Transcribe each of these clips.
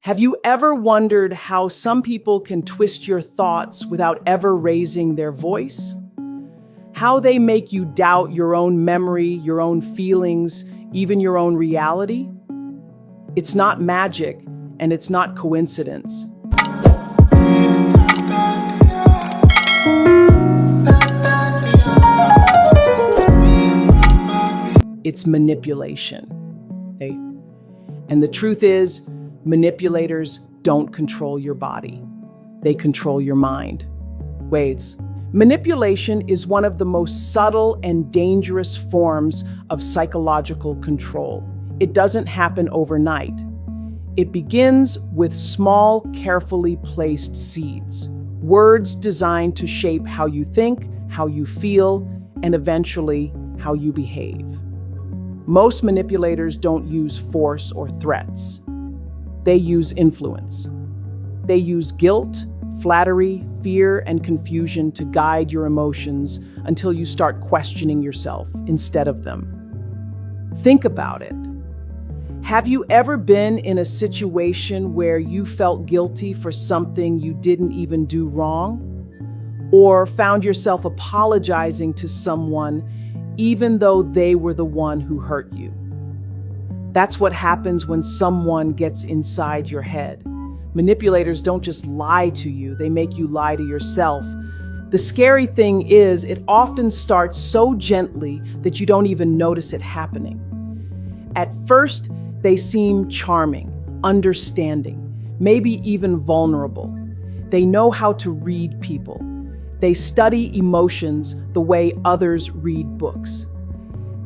Have you ever wondered how some people can twist your thoughts without ever raising their voice? How they make you doubt your own memory, your own feelings, even your own reality? It's not magic, and it's not coincidence. It's manipulation. Okay? And the truth is, manipulators don't control your body. They control your mind. Wait, manipulation is one of the most subtle and dangerous forms of psychological control. It doesn't happen overnight. It begins with small, carefully placed seeds, words designed to shape how you think, how you feel, and eventually how you behave. Most manipulators don't use force or threats. They use influence. They use guilt, flattery, fear, and confusion to guide your emotions until you start questioning yourself instead of them. Think about it. Have you ever been in a situation where you felt guilty for something you didn't even do wrong? Or found yourself apologizing to someone even though they were the one who hurt you? That's what happens when someone gets inside your head. Manipulators don't just lie to you, they make you lie to yourself. The scary thing is, it often starts so gently that you don't even notice it happening. At first, they seem charming, understanding, maybe even vulnerable. They know how to read people. They study emotions the way others read books.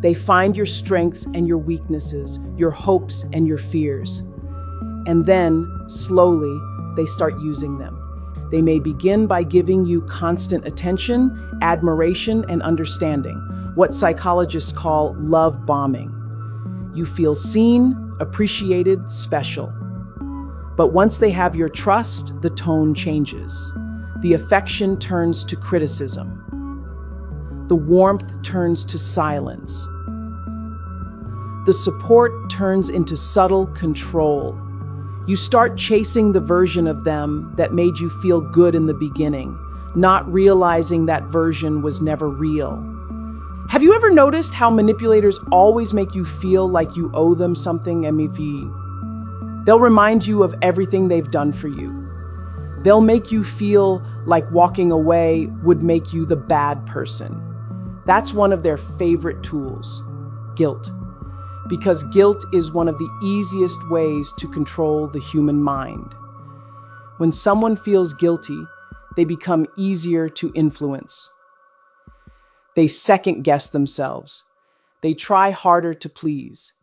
They find your strengths and your weaknesses, your hopes and your fears. And then, slowly, they start using them. They may begin by giving you constant attention, admiration, and understanding, what psychologists call love bombing. You feel seen, appreciated, special. But once they have your trust, the tone changes. The affection turns to criticism. The warmth turns to silence. The support turns into subtle control. You start chasing the version of them that made you feel good in the beginning, not realizing that version was never real. Have you ever noticed how manipulators always make you feel like you owe them something? They'll remind you of everything they've done for you. They'll make you feel like walking away would make you the bad person. That's one of their favorite tools, guilt. Because guilt is one of the easiest ways to control the human mind. When someone feels guilty, they become easier to influence. They second-guess themselves. They try harder to please.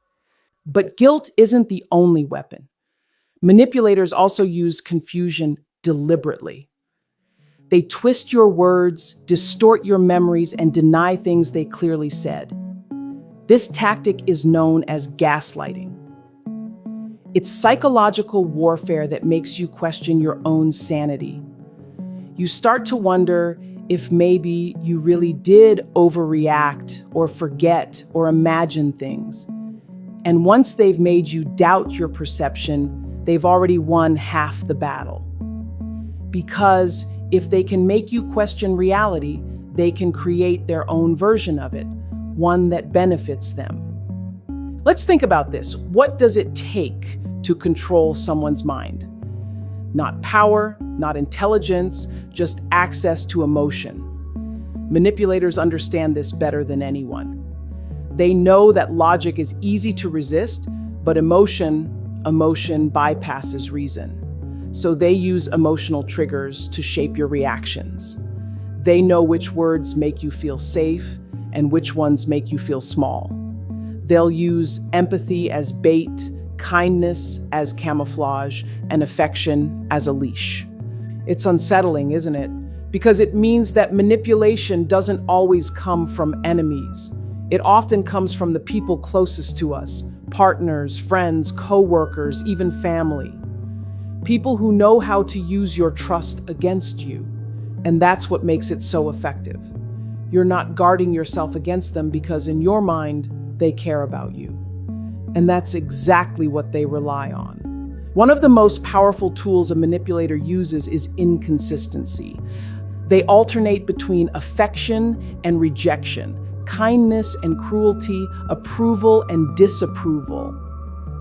But guilt isn't the only weapon. Manipulators also use confusion deliberately. They twist your words, distort your memories, and deny things they clearly said. This tactic is known as gaslighting. It's psychological warfare that makes you question your own sanity. You start to wonder if maybe you really did overreact or forget or imagine things. And once they've made you doubt your perception, they've already won half the battle. Because if they can make you question reality, they can create their own version of it, one that benefits them. Let's think about this. What does it take to control someone's mind? Not power, not intelligence, just access to emotion. Manipulators understand this better than anyone. They know that logic is easy to resist, but emotion bypasses reason. So they use emotional triggers to shape your reactions. They know which words make you feel safe and which ones make you feel small. They'll use empathy as bait, kindness as camouflage, and affection as a leash. It's unsettling, isn't it? Because it means that manipulation doesn't always come from enemies. It often comes from the people closest to us, partners, friends, co-workers, even family. People who know how to use your trust against you. And that's what makes it so effective. You're not guarding yourself against them because in your mind, they care about you. And that's exactly what they rely on. One of the most powerful tools a manipulator uses is inconsistency. They alternate between affection and rejection, kindness and cruelty, approval and disapproval.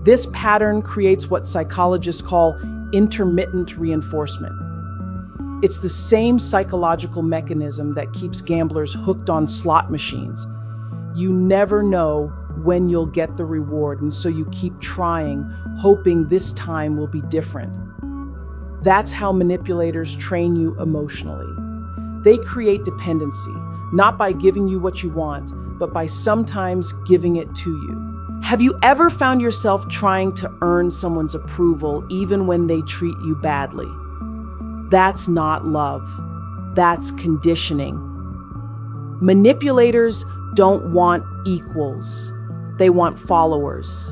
This pattern creates what psychologists call intermittent reinforcement. It's the same psychological mechanism that keeps gamblers hooked on slot machines. You never know when you'll get the reward, and so you keep trying, hoping this time will be different. That's how manipulators train you emotionally. They create dependency, not by giving you what you want, but by sometimes giving it to you. Have you ever found yourself trying to earn someone's approval even when they treat you badly? That's not love. That's conditioning. Manipulators don't want equals. They want followers.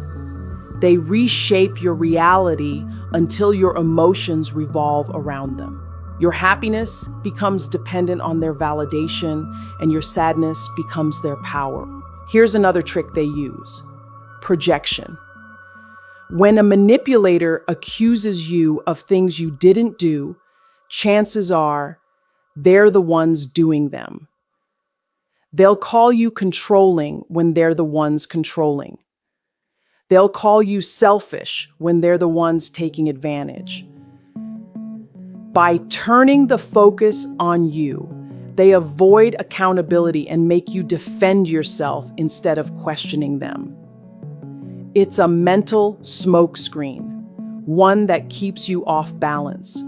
They reshape your reality until your emotions revolve around them. Your happiness becomes dependent on their validation, and your sadness becomes their power. Here's another trick they use: projection. When a manipulator accuses you of things you didn't do, chances are they're the ones doing them. They'll call you controlling when they're the ones controlling. They'll call you selfish when they're the ones taking advantage. By turning the focus on you, they avoid accountability and make you defend yourself instead of questioning them. It's a mental smokescreen, one that keeps you off balance.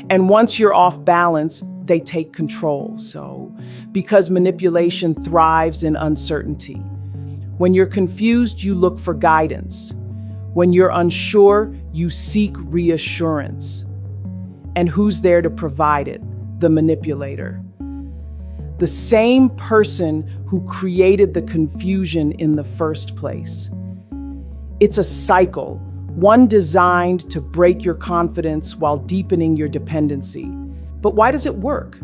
And once you're off balance, they take control. So, because manipulation thrives in uncertainty. When you're confused, you look for guidance. When you're unsure, you seek reassurance. And who's there to provide it? The manipulator. The same person who created the confusion in the first place. It's a cycle, one designed to break your confidence while deepening your dependency. But why does it work?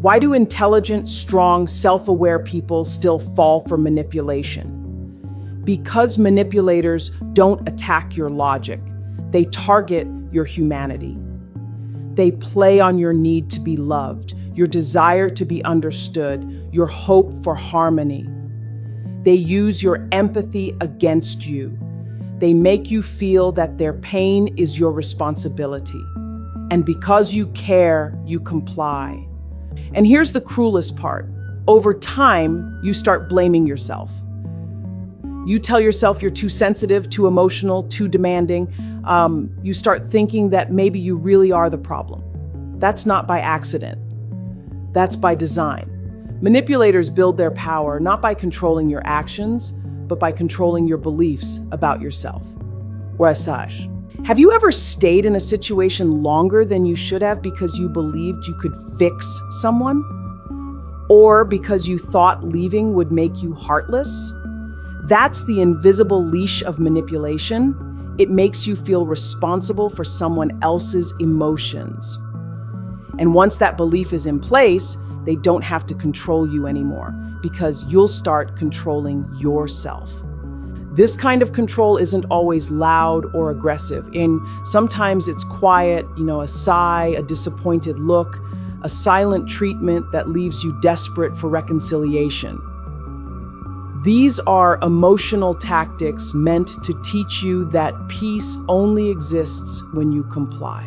Why do intelligent, strong, self-aware people still fall for manipulation? Because manipulators don't attack your logic. They target your humanity. They play on your need to be loved, your desire to be understood, your hope for harmony. They use your empathy against you. They make you feel that their pain is your responsibility. And because you care, you comply. And here's the cruelest part. Over time, you start blaming yourself. You tell yourself you're too sensitive, too emotional, too demanding. You start thinking that maybe you really are the problem. That's not by accident. That's by design. Manipulators build their power not by controlling your actions, but by controlling your beliefs about yourself. Sage. Have you ever stayed in a situation longer than you should have because you believed you could fix someone? Or because you thought leaving would make you heartless? That's the invisible leash of manipulation. It makes you feel responsible for someone else's emotions. And once that belief is in place, they don't have to control you anymore because you'll start controlling yourself. This kind of control isn't always loud or aggressive. Sometimes it's quiet, a sigh, a disappointed look, a silent treatment that leaves you desperate for reconciliation. These are emotional tactics meant to teach you that peace only exists when you comply,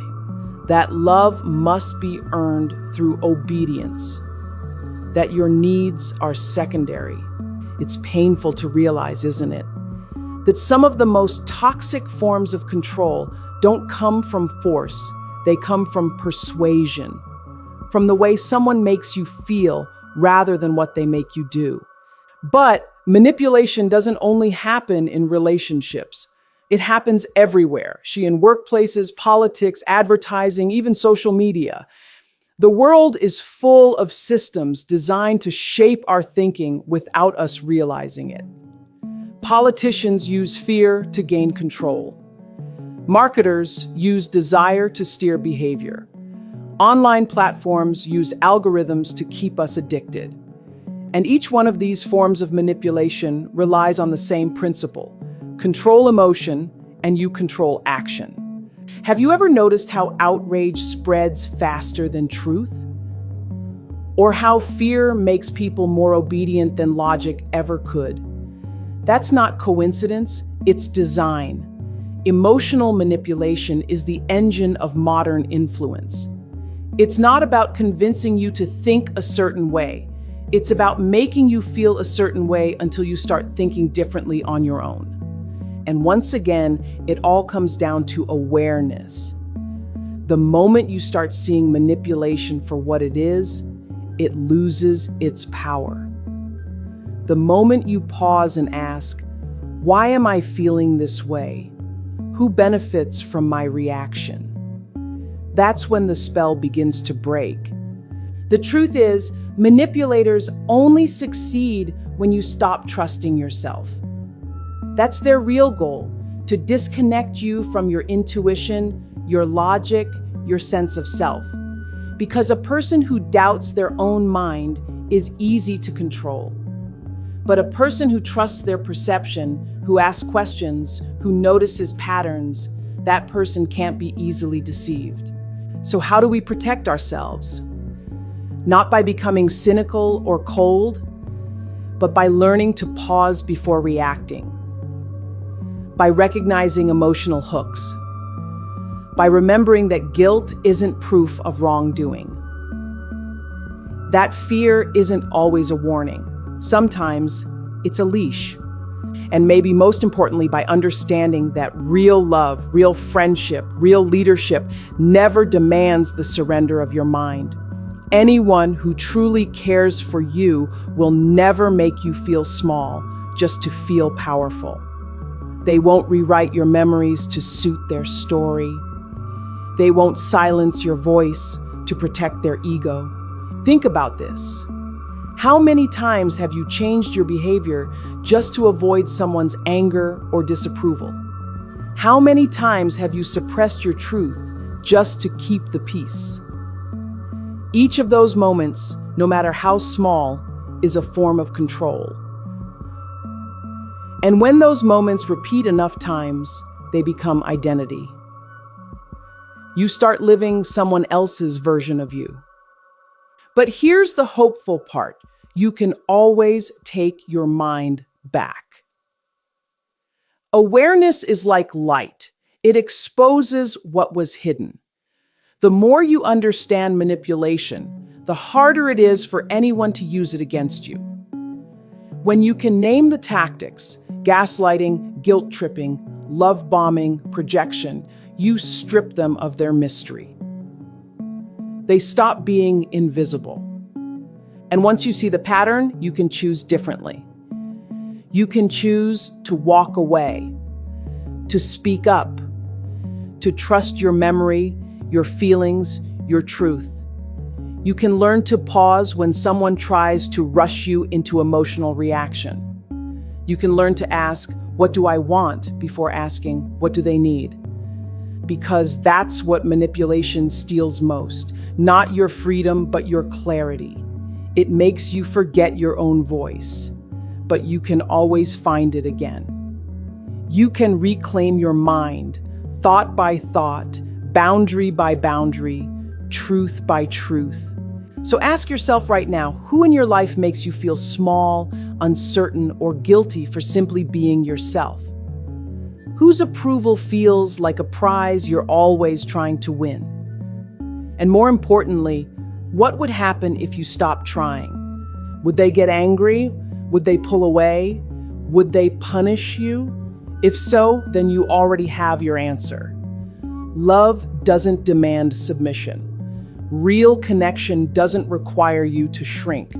that love must be earned through obedience, that your needs are secondary. It's painful to realize, isn't it? That some of the most toxic forms of control don't come from force, they come from persuasion, from the way someone makes you feel rather than what they make you do. But manipulation doesn't only happen in relationships. It happens everywhere. In workplaces, politics, advertising, even social media. The world is full of systems designed to shape our thinking without us realizing it. Politicians use fear to gain control. Marketers use desire to steer behavior. Online platforms use algorithms to keep us addicted. And each one of these forms of manipulation relies on the same principle: control emotion and you control reaction. Have you ever noticed how outrage spreads faster than truth? Or how fear makes people more obedient than logic ever could? That's not coincidence, it's design. Emotional manipulation is the engine of modern influence. It's not about convincing you to think a certain way. It's about making you feel a certain way until you start thinking differently on your own. And once again, it all comes down to awareness. The moment you start seeing manipulation for what it is, it loses its power. The moment you pause and ask, why am I feeling this way? Who benefits from my reaction? That's when the spell begins to break. The truth is, manipulators only succeed when you stop trusting yourself. That's their real goal, to disconnect you from your intuition, your logic, your sense of self. Because a person who doubts their own mind is easy to control. But a person who trusts their perception, who asks questions, who notices patterns, that person can't be easily deceived. So how do we protect ourselves? Not by becoming cynical or cold, but by learning to pause before reacting. By recognizing emotional hooks. By remembering that guilt isn't proof of wrongdoing. That fear isn't always a warning. Sometimes it's a leash. And maybe most importantly, by understanding that real love, real friendship, real leadership never demands the surrender of your mind. Anyone who truly cares for you will never make you feel small just to feel powerful. They won't rewrite your memories to suit their story. They won't silence your voice to protect their ego. Think about this. How many times have you changed your behavior just to avoid someone's anger or disapproval? How many times have you suppressed your truth just to keep the peace? Each of those moments, no matter how small, is a form of control. And when those moments repeat enough times, they become identity. You start living someone else's version of you. But here's the hopeful part. You can always take your mind back. Awareness is like light. It exposes what was hidden. The more you understand manipulation, the harder it is for anyone to use it against you. When you can name the tactics, gaslighting, guilt tripping, love bombing, projection, you strip them of their mystery. They stop being invisible. And once you see the pattern, you can choose differently. You can choose to walk away, to speak up, to trust your memory, your feelings, your truth. You can learn to pause when someone tries to rush you into emotional reaction. You can learn to ask, what do I want, before asking, what do they need? Because that's what manipulation steals most. Not your freedom, but your clarity. It makes you forget your own voice, but you can always find it again. You can reclaim your mind, thought by thought, boundary by boundary, truth by truth. So ask yourself right now, who in your life makes you feel small, uncertain, or guilty for simply being yourself? Whose approval feels like a prize you're always trying to win? And more importantly, what would happen if you stopped trying? Would they get angry? Would they pull away? Would they punish you? If so, then you already have your answer. Love doesn't demand submission. Real connection doesn't require you to shrink.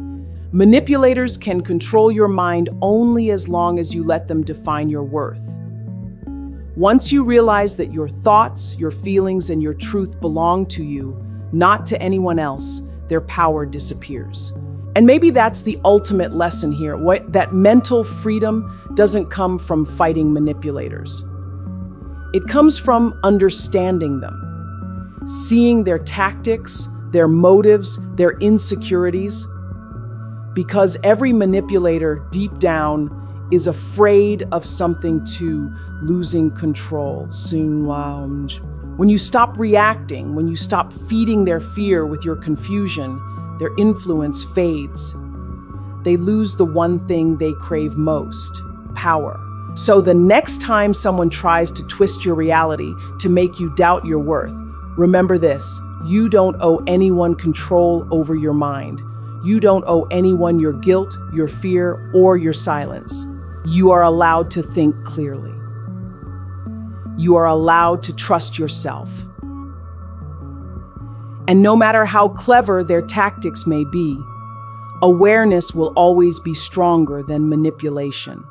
Manipulators can control your mind only as long as you let them define your worth. Once you realize that your thoughts, your feelings, and your truth belong to you, not to anyone else, their power disappears. And maybe that's the ultimate lesson here, that mental freedom doesn't come from fighting manipulators. It comes from understanding them, seeing their tactics, their motives, their insecurities. Because every manipulator deep down is afraid of something to losing control. When you stop reacting, when you stop feeding their fear with your confusion, their influence fades. They lose the one thing they crave most, power. So the next time someone tries to twist your reality to make you doubt your worth, remember this: you don't owe anyone control over your mind. You don't owe anyone your guilt, your fear, or your silence. You are allowed to think clearly. You are allowed to trust yourself. And no matter how clever their tactics may be, awareness will always be stronger than manipulation.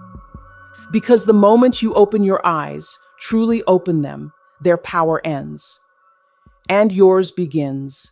Because the moment you open your eyes, truly open them, their power ends. And yours begins.